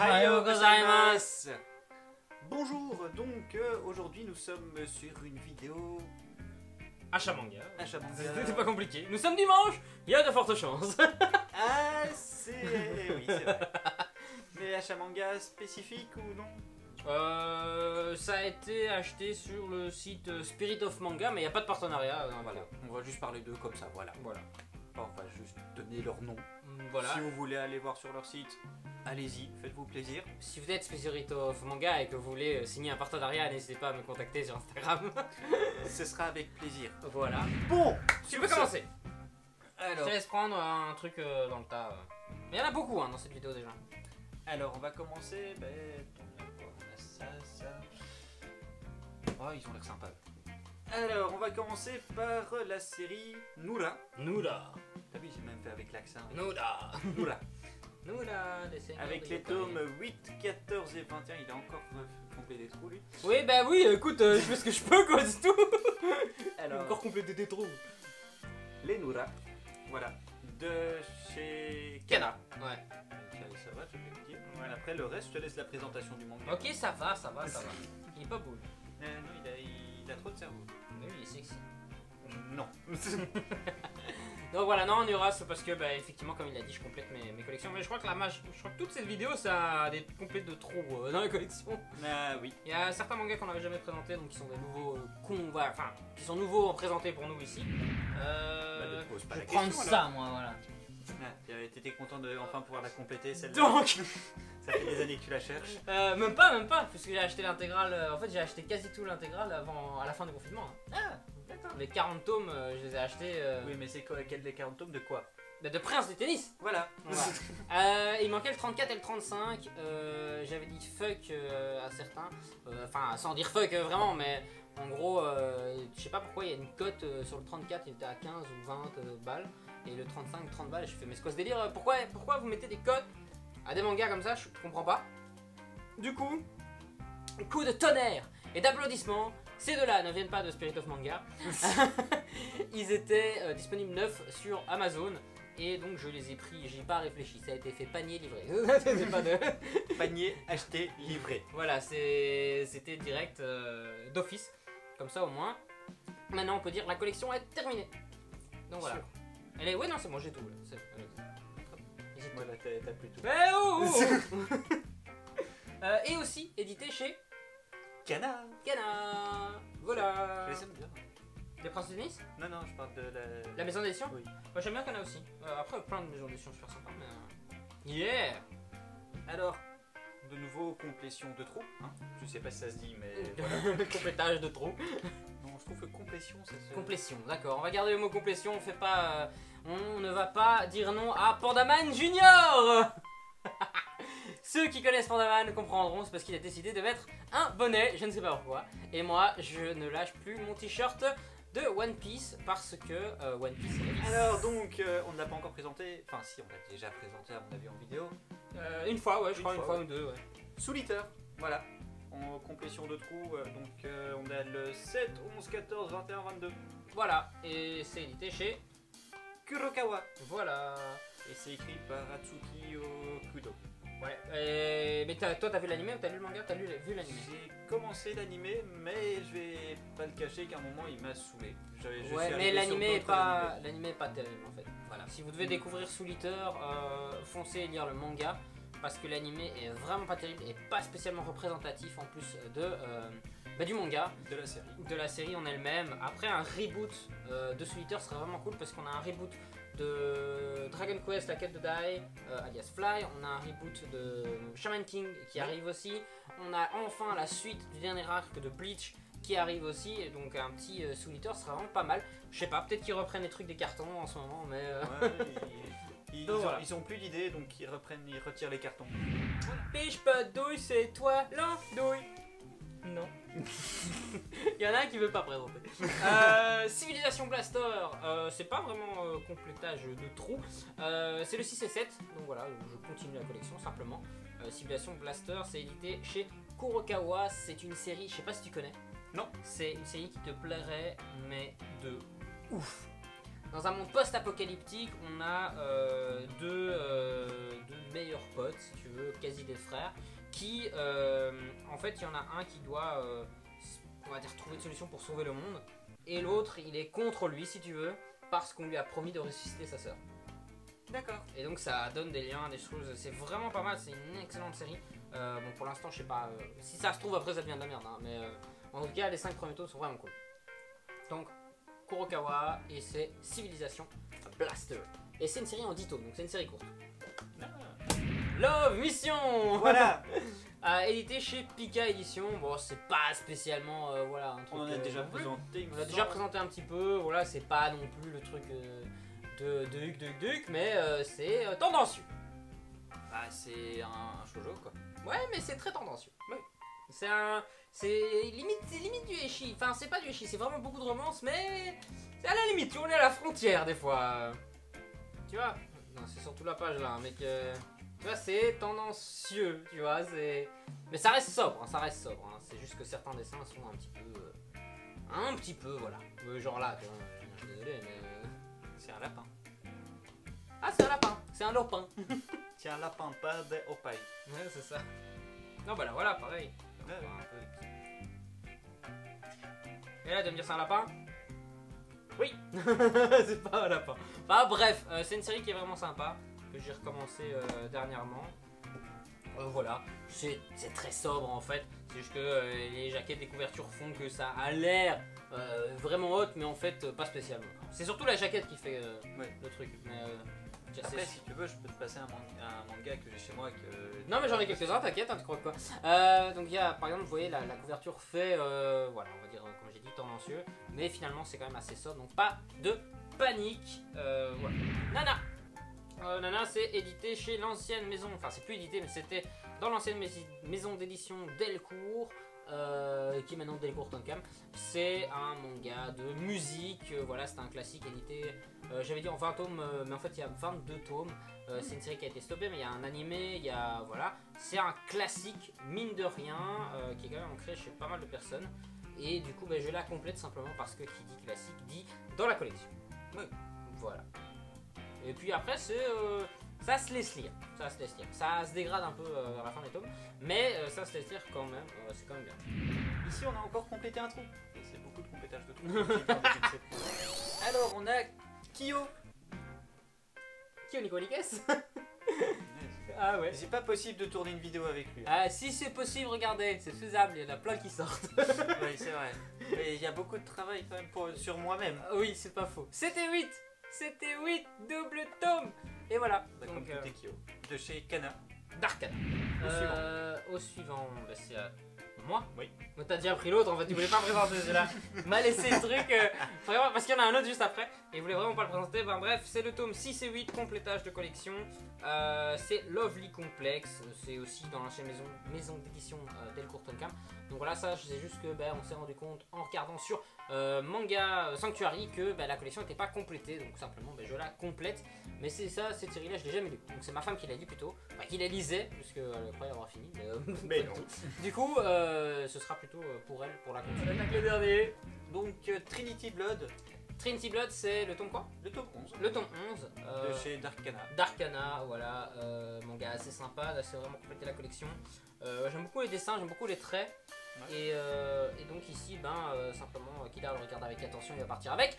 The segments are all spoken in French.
Ohayou gozaimasu. Bonjour, donc aujourd'hui nous sommes sur une vidéo Achat manga. achat manga. C'était pas compliqué. Nous sommes dimanche, il y a de fortes chances. Ah, oui, c'est vrai. Mais achat manga spécifique ou non? Ça a été acheté sur le site Spirit of Manga, mais il n'y a pas de partenariat. Voilà. On va juste parler d'eux comme ça, voilà. On va juste donner leur nom. Voilà. Si vous voulez aller voir sur leur site, allez-y, faites-vous plaisir. Si vous êtes Spirit of Manga et que vous voulez signer un partenariat, n'hésitez pas à me contacter sur Instagram. Ce sera avec plaisir. Voilà. Bon, Tu peux commencer. Je Alors, te laisse prendre un truc dans le tas. Mais il y en a beaucoup dans cette vidéo déjà. on va commencer. On a ça. Oh, ils ont l'air sympas. Alors, on va commencer par la série Nura. Nura. T'as vu, j'ai même fait avec l'accent. Nura. Nura. Nura, des seigneurs Avec de les Yokohama. tomes 8, 14 et 21. Il a encore complété des trous, lui. Oui, bah oui, écoute, je fais ce que je peux, quoi, c'est tout. Alors, Encore compléter des trous. les Nura. Voilà. De chez Kana. Ouais. Ça va, je vais te dire. Voilà. Après, le reste, je te laisse la présentation du manga. Ok, ça va. Il est pas beau. Non, il a trop de cerveau. Mais oui, il est sexy. Non. Donc voilà, non, on ira, c'est parce que, bah, effectivement, comme il a dit, je complète mes collections. Mais je crois que toute cette vidéo, ça a des complètes de trop dans les collections. Ah oui. Il y a certains mangas qu'on n'avait jamais présentés, donc qui sont des nouveaux qui sont nouveaux présentés pour nous ici. ne pose pas Je la vais prendre question, ça, moi, voilà. T'étais content de enfin pouvoir la compléter, celle-là. Donc, Ça fait des années que tu la cherches. même pas, parce que j'ai acheté l'intégrale. En fait, j'ai acheté quasi tout l'intégrale à la fin du confinement. Hein. Ah, d'accord. Les 40 tomes, je les ai achetés Oui, mais c'est quoi, quel des 40 tomes de quoi? de Prince du tennis. Voilà. Il manquait le 34 et le 35. J'avais dit fuck à certains. Enfin, sans dire fuck vraiment, mais en gros, je sais pas pourquoi il y a une cote sur le 34, il était à 15 ou 20 balles. Et le 35, 30 balles. Je fais, mais c'est quoi ce délire? Pourquoi vous mettez des cotes à des mangas comme ça? Je comprends pas. Du coup, coup de tonnerre et d'applaudissements. Ces deux-là ne viennent pas de Spirit of Manga. Ils étaient disponibles neufs sur Amazon. Et donc je les ai pris, j'ai pas réfléchi, ça a été fait panier livré. C'était pas de... Panier acheté, livré. Voilà, c'était direct d'office. Comme ça au moins. Maintenant on peut dire la collection est terminée. Donc voilà. Sûr. Elle est... Ouais non c'est bon, j'ai tout là. Voilà, t'as plus tout. Eh oh, et aussi édité chez Kana. Kana. Voilà. Je les aime bien. Les Princes du Tennis. Non, je parle de La maison d'édition. Oui. Moi j'aime bien Kana aussi. Après plein de maisons d'édition super sympa mais... Yeah. Alors, de nouveau, complétion de trous. Hein. Je sais pas si ça se dit, mais voilà. Le complétage de trop. Non, je trouve que complétion, ça se... Complétion, d'accord. On va garder le mot complétion. On fait pas, on ne va pas dire non à Pandaman Junior. Ceux qui connaissent Pandaman comprendront, c'est parce qu'il a décidé de mettre un bonnet, je ne sais pas pourquoi. Et moi, je ne lâche plus mon t-shirt de One Piece parce que One Piece est la vie. Alors donc, on ne l'a pas encore présenté. Enfin, si, on l'a déjà présenté à mon avis en vidéo. Une fois, ouais, je crois une fois ouais. ou deux, ouais. Sous Litter, voilà. En complétion de trous, donc on a le 7, 11, 14, 21, 22. Voilà, et c'est édité chez... Kurokawa. Voilà. Et c'est écrit par Atsuki Okudo. Ouais. Mais toi, t'as vu l'anime ou t'as lu le manga? T'as vu l'anime? J'ai commencé l'animé, mais je vais pas le cacher qu'à un moment il m'a saoulé. Ouais, mais l'anime est pas terrible en fait. Voilà. Si vous devez découvrir Soul Eater, foncez lire le manga parce que l'anime est vraiment pas terrible et pas spécialement représentatif en plus du manga, de la série en elle-même. Après un reboot de Soul Eater serait vraiment cool parce qu'on a un reboot de Dragon Quest, la quête de Dai, alias Fly. On a un reboot de Shaman King qui arrive aussi. On a enfin la suite du dernier arc de Bleach qui arrive aussi, et donc un petit Soul Eater sera vraiment pas mal. Je sais pas, peut-être qu'ils reprennent les trucs des cartons en ce moment, mais... Ouais, ils ont plus d'idées, donc ils retirent les cartons. Piche pas de douille, c'est toi l'andouille. Non. Il y en a un qui veut pas présenter. Civilisation Blaster, c'est pas vraiment complétage de trous. C'est le 6 et 7, donc voilà, je continue la collection simplement. Civilisation Blaster, c'est édité chez Kurokawa, c'est une série, je sais pas si tu connais. Non. C'est une série qui te plairait, mais de ouf. Dans un monde post-apocalyptique, on a deux meilleurs potes, si tu veux, quasi des frères, qui, en fait, il y en a un qui doit, on va dire, trouver une solution pour sauver le monde, et l'autre, il est contre lui, si tu veux, parce qu'on lui a promis de ressusciter sa sœur. D'accord. Et donc ça donne des liens, des choses, c'est vraiment pas mal, c'est une excellente série. Bon, pour l'instant, je sais pas, si ça se trouve, après ça devient de la merde, hein, mais en tout cas, les 5 premiers tomes sont vraiment cool. Donc, Kurokawa et c'est Civilization Blaster. Et c'est une série en 10 tomes, donc c'est une série courte. Love Mission. Voilà. Édité chez Pika Édition. Bon, c'est pas spécialement voilà, un truc. On a déjà présenté. On a déjà présenté un petit peu. Voilà, c'est pas non plus le truc de Huck, mais c'est tendancieux. Bah, c'est un shoujo quoi. Ouais, mais c'est très tendancieux. Ouais. C'est limite du ecchi. Enfin, c'est pas du ecchi, c'est vraiment beaucoup de romance, mais c'est à la limite. On est à la frontière des fois. Tu vois? Non, c'est surtout la page là, mec. Tu vois, c'est tendancieux, tu vois. Mais ça reste sobre, hein, ça reste sobre. Hein. C'est juste que certains dessins sont un petit peu, voilà. Genre là, tu vois. Je suis désolé, mais. C'est un lapin. Ah, c'est un lapin, c'est un lopin. C'est un lapin, pas de opaille. Ouais, c'est ça. Non, bah là, voilà, pareil. Ouais. Et là, tu vas me dire c'est un lapin? Oui. C'est pas un lapin. Enfin bref, c'est une série qui est vraiment sympa, que j'ai recommencé dernièrement. Voilà, c'est très sobre en fait. C'est juste que les jaquettes des couvertures font que ça a l'air vraiment haute, mais en fait pas spécialement. C'est surtout la jaquette qui fait le truc. Mais, après, si tu veux, je peux te passer un manga que j'ai chez moi. Non, mais j'en ai quelques-uns, t'inquiète, hein, tu crois quoi. Donc, il y a par exemple, vous voyez, la couverture fait, voilà, on va dire, comme j'ai dit, tendancieux, mais finalement, c'est quand même assez sobre, donc pas de panique. Voilà. Nana. Nana, c'est édité chez l'ancienne maison, enfin, c'est plus édité, mais c'était dans l'ancienne maison d'édition Delcourt. Qui est maintenant Delcourt Tonkam. C'est un manga de musique, voilà, c'est un classique édité, j'avais dit en 20 tomes, mais en fait il y a 22 tomes. C'est une série qui a été stoppée, mais il y a un animé, il y a, voilà, c'est un classique, mine de rien, qui est quand même ancré chez pas mal de personnes. Et du coup, je la complète simplement parce que qui dit classique dit dans la collection. Oui. Voilà. Et puis après, c'est... ça se laisse lire, ça se dégrade un peu à la fin des tomes, mais ça se laisse lire quand même, c'est quand même bien. Ici on a encore complété un trou, et c'est beaucoup de complétage de trous. Alors on a Kyo. Kyo Nicolikes. Ah ouais. C'est pas possible de tourner une vidéo avec lui. Ah si c'est possible, regardez, c'est faisable, il y en a plein qui sortent. Oui c'est vrai, mais il y a beaucoup de travail quand même sur moi-même. Oui c'est pas faux, c'était 8 double tomes. Et voilà. Donc Kyo, de chez Kana. Darkana. Au suivant, c'est moi. Oui. Donc t'as déjà pris l'autre, en fait, tu voulais pas présenter celui-là. M'a laissé le truc, vraiment, parce qu'il y en a un autre juste après, et il voulait vraiment pas le présenter. Ben bref, c'est le tome 6 et 8, complétage de collection. C'est Lovely Complex, c'est aussi dans l'ancienne maison d'édition Delcourt Tonkam. Donc voilà, ça, c'est juste que on s'est rendu compte en regardant sur Manga Sanctuary que la collection n'était pas complétée, donc simplement je la complète. Mais c'est ça, cette série-là, je l'ai jamais lue. Donc c'est ma femme qui l'a dit plutôt, enfin qui la lisait, puisqu'elle croyait avoir fini. Mais non. Du coup, ce sera plutôt pour elle, pour la continuer. Avec le dernier. Donc Trinity Blood. Trinity Blood, c'est le tome quoi? Le tome 11. Le tome 11. De chez Darkana. Darkana, voilà. Manga assez sympa, là c'est vraiment complété la collection. J'aime beaucoup les dessins, j'aime beaucoup les traits. Ouais. Et donc ici, simplement, Killer le regarde avec attention, il va partir avec.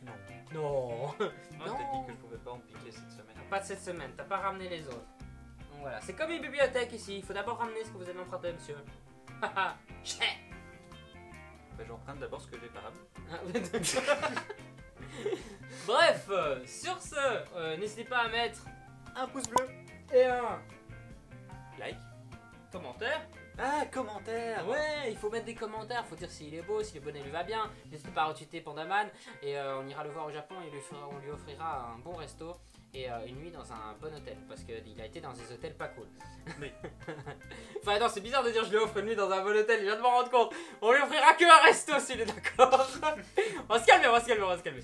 Non. Non. T'as dit que je pouvais pas en piquer cette semaine. Pas de cette semaine, t'as pas ramené les autres. Donc voilà, c'est comme une bibliothèque ici, il faut d'abord ramener ce que vous avez emprunté, monsieur. Haha, j'emprunte d'abord ce que j'ai pas ramené. Bref, sur ce, n'hésitez pas à mettre un pouce bleu et un like, commentaire. Ah, commentaire. Ouais, il faut mettre des commentaires, faut dire s'il est beau, si le bonnet lui va bien. N'hésitez pas à retweeter Pandaman et on ira le voir au Japon et on lui offrira un bon resto et une nuit dans un bon hôtel parce qu'il a été dans des hôtels pas cool. Oui. Enfin non, c'est bizarre de dire je lui offre une nuit dans un bon hôtel, je viens de m'en rendre compte. On lui offrira que un resto s'il est d'accord. On va se calmer, on va se calmer.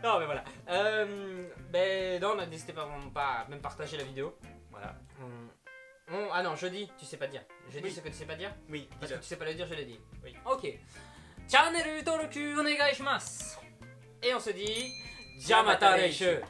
Non mais voilà. Non, n'hésitez pas vraiment pas à même partager la vidéo. Voilà. Ah non, jeudi, tu sais pas dire. Jeudi, oui. Ce que tu sais pas dire? Oui. Parce que tu sais pas le dire, je l'ai dit. Oui. Ok. Channel登録お願いします。Et on se dit Jamata Reishu.